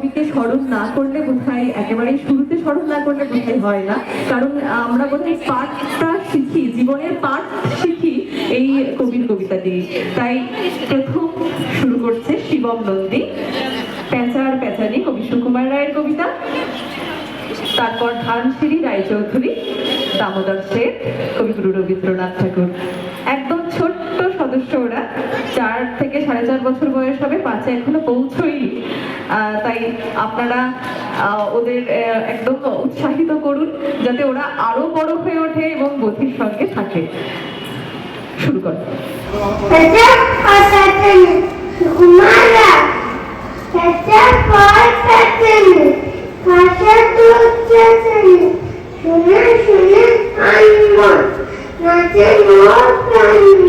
কবিকে স্মরণ না করলে বোধহয় একেবারেই শুরুতে স্মরণ না করলে বোধহয় হয় না, কারণ আমরা বোধহয় পাঠটা শিখি, জীবনের পাঠ শিখি এই কবির কবিতা দিয়ে। তাই প্রথম শুরু করছে শিবম নন্দী, প্যাঁচার প্যাঁচানি কবি সুকুমার রায়ের কবিতা, তারপর ধানসিঁড়ি রায়চৌধুরী, দামোদর শেঠ, কবিগুরু রবীন্দ্রনাথ ঠাকুর। একদম ছোট্ট সদস্য ওরা, 4 থেকে 4.5 বছর বয়স হবে, 5-এ এখনো পৌঁছয়নি। তাই আপনারা ওদের একদম উৎসাহিত করুন যাতে ওরা আরো বড় হয়ে ওঠে এবং গতির সঙ্গে থাকে। শুরু করো। শুনে শুনে আনমন নাচে মোর প্রাণ